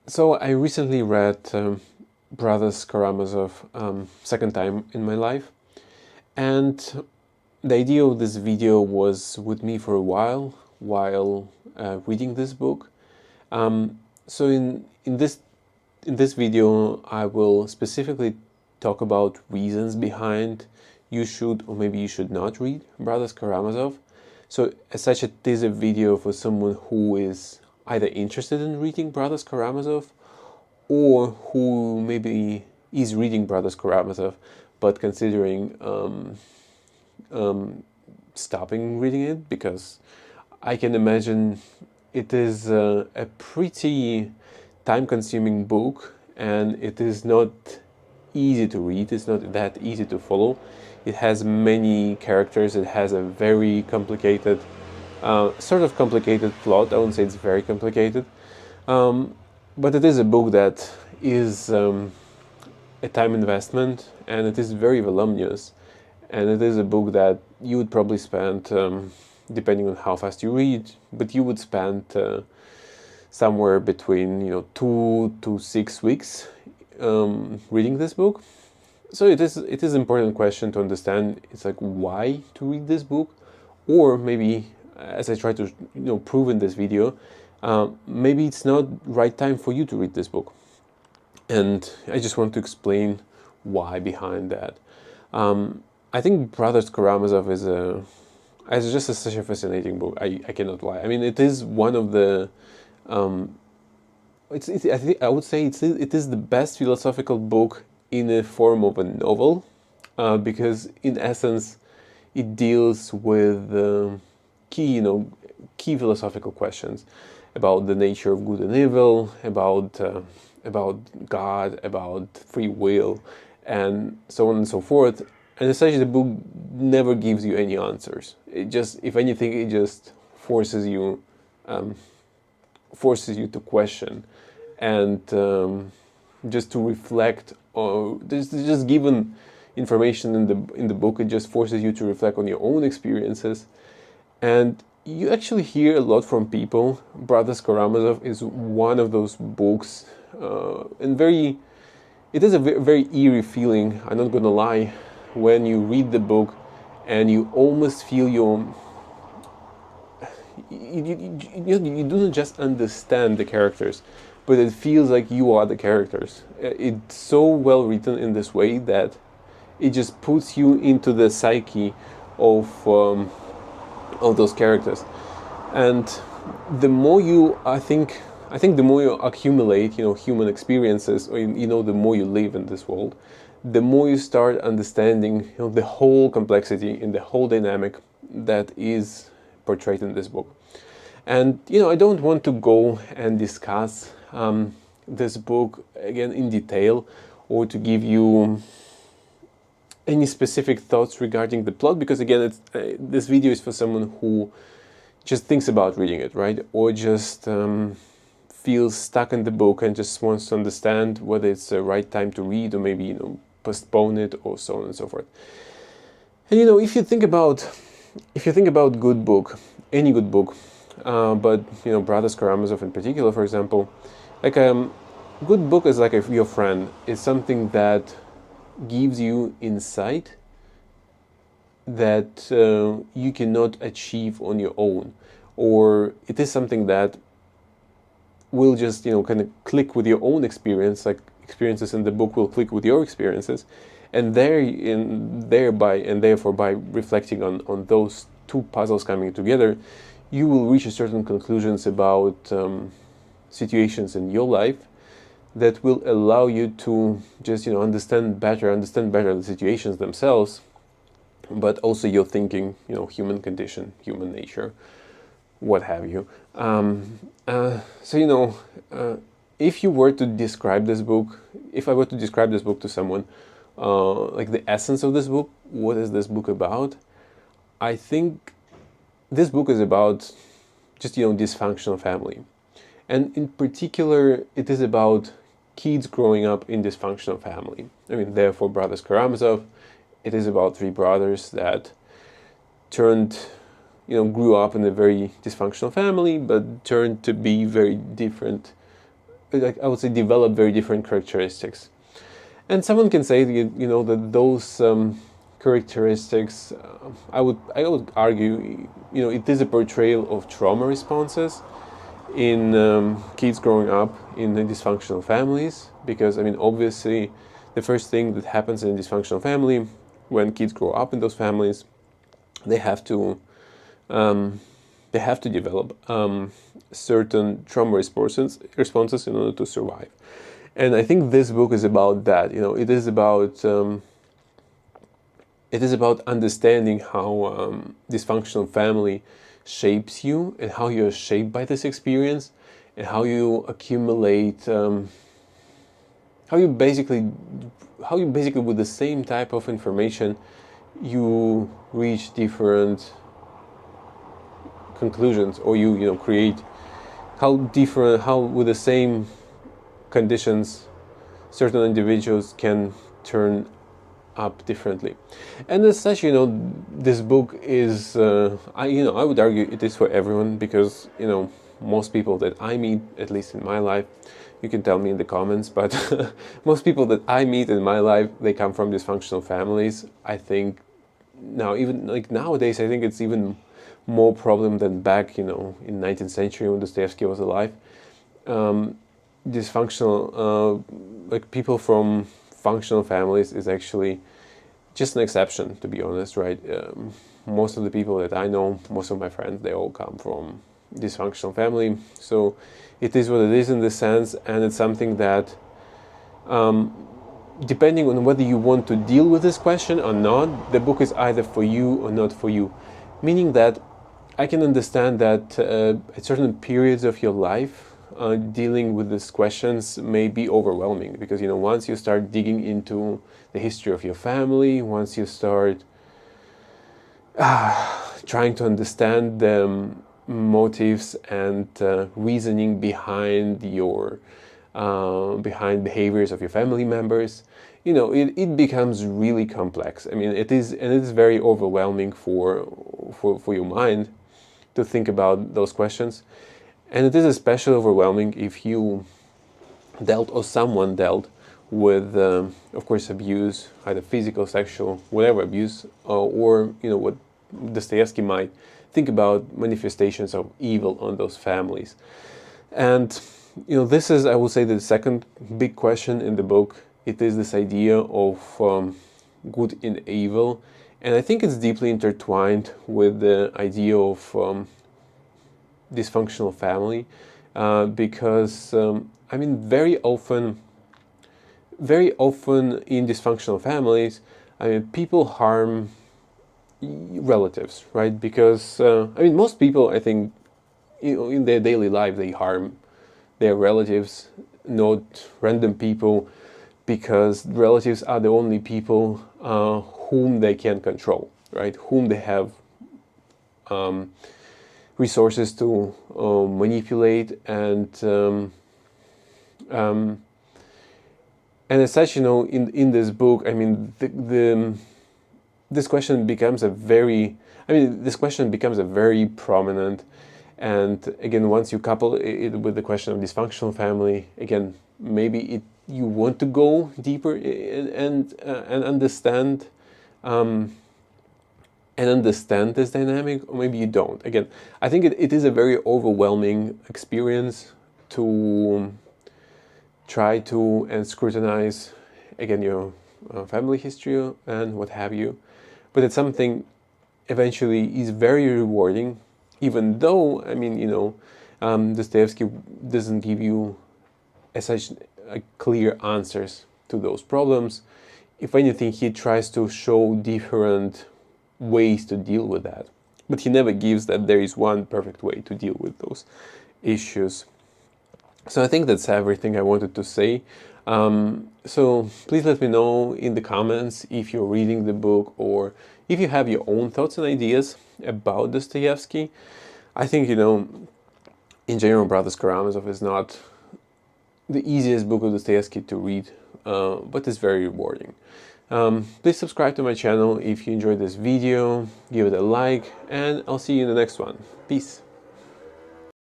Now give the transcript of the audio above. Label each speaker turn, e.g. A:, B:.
A: So I recently read Brothers Karamazov second time in my life, and the idea of this video was with me for a while reading this book. So in this video, I will specifically talk about reasons behind you should or maybe you should not read Brothers Karamazov. So as such, it is a video for someone who is either interested in reading Brothers Karamazov or who maybe is reading Brothers Karamazov but considering stopping reading it, because I can imagine it is a pretty time-consuming book, and it is not easy to read. It's not that easy to follow. It has many characters. It has a very complicated, sort of complicated plot. I wouldn't say it's very complicated, but it is a book that is a time investment, and it is very voluminous. And it is a book that you would probably spend, depending on how fast you read, but you would spend somewhere between 2 to 6 weeks reading this book. So it is an important question to understand. It's like, why to read this book, or maybe, as I try to prove in this video, maybe it's not right time for you to read this book. And I just want to explain why behind that. I think Brothers Karamazov is just such a fascinating book. I cannot lie. I mean, it is one of the I would say it is the best philosophical book in the form of a novel, because in essence it deals with key philosophical questions about the nature of good and evil, about God, about free will, and so on and so forth. And essentially, the book never gives you any answers. It just, if anything, it just forces you to question, and just to reflect. Or there's just given information in the book. It just forces you to reflect on your own experiences, and you actually hear a lot from people. Brothers Karamazov is one of those books, and it is a very eerie feeling. I'm not gonna lie, when you read the book and you almost feel you do not just understand the characters, but it feels like you are the characters. It's so well written in this way that it just puts you into the psyche of those characters. And the more you, I think the more you accumulate, human experiences, or the more you live in this world, the more you start understanding, the whole complexity and the whole dynamic that is portrayed in this book. And I don't want to go and discuss this book again in detail, or to give you any specific thoughts regarding the plot, because again, this video is for someone who just thinks about reading it, right? Or just feels stuck in the book and just wants to understand whether it's the right time to read, or maybe postpone it, or so on and so forth. And if you think about good book, any good book, but Brothers Karamazov in particular, for example, like good book is like your friend. It's something that gives you insight that you cannot achieve on your own, or it is something that will just kind of click with your own experience, like experiences in the book will click with your experiences, and therefore by reflecting on those two puzzles coming together, you will reach a certain conclusions about situations in your life that will allow you to just understand better the situations themselves, but also your thinking, human condition, human nature, what have you. So if you were to describe this book, if I were to describe this book to someone, like the essence of this book, what is this book about? I think this book is about just dysfunctional family, and in particular, it is about kids growing up in dysfunctional family. I mean, therefore, Brothers Karamazov, it is about three brothers that grew up in a very dysfunctional family, but turned to be very different like I would say, develop very different characteristics. And someone can say, you know, that those characteristics, I would argue, you know, it is a portrayal of trauma responses in kids growing up in dysfunctional families. Because I mean, obviously, the first thing that happens in a dysfunctional family when kids grow up in those families, they have to develop certain trauma responses in order to survive. And I think this book is about that. You know, it is about understanding how dysfunctional family shapes you, and how you're shaped by this experience, and how you accumulate, how you basically with the same type of information you reach different conclusions, or you know, create how with the same conditions certain individuals can turn up differently. And as such, you know, this book is I would argue it is for everyone, because you know, most people that I meet, at least in my life, you can tell me in the comments, but most people that I meet in my life, they come from dysfunctional families. I think now, even like nowadays, I think it's even more problem than back, you know, in 19th century when Dostoevsky was alive. Dysfunctional, like people from functional families is actually just an exception, to be honest, right? Most of the people that I know, most of my friends, they all come from dysfunctional family. So it is what it is in this sense, and it's something that, depending on whether you want to deal with this question or not, the book is either for you or not for you. Meaning that I can understand that at certain periods of your life, dealing with these questions may be overwhelming, because you know, once you start digging into the history of your family, once you start trying to understand the motives and reasoning behind your behind behaviors of your family members, you know, it becomes really complex. I mean, it is very overwhelming for your mind to think about those questions. And it is especially overwhelming if you dealt, or someone dealt, with, of course, abuse, either physical, sexual, whatever abuse, or you know, what Dostoevsky might think about manifestations of evil on those families. And you know, this is, I would say, the second big question in the book. It is this idea of good and evil, and I think it's deeply intertwined with the idea of dysfunctional family, because I mean, very often in dysfunctional families, I mean, people harm relatives, right? Because I mean, most people, I think, you know, in their daily life, they harm their relatives, not random people, because relatives are the only people whom they can control, right? Whom they have resources to manipulate, and as such, you know, in this book, I mean, this question becomes a very prominent, and again, once you couple it with the question of dysfunctional family, again, maybe you want to go deeper and understand this dynamic, or maybe you don't. Again, I think it is a very overwhelming experience to try to and scrutinize, again, your family history and what have you. But it's something eventually is very rewarding, even though, I mean, you know, Dostoevsky doesn't give you as such clear answers to those problems. If anything, he tries to show different ways to deal with that, but he never gives that there is one perfect way to deal with those issues. So I think that's everything I wanted to say. So please let me know in the comments if you're reading the book, or if you have your own thoughts and ideas about Dostoevsky. I think, you know, in general, Brothers Karamazov is not the easiest book of Dostoevsky to read, but it's very rewarding. Please subscribe to my channel if you enjoyed this video, give it a like, and I'll see you in the next one. Peace.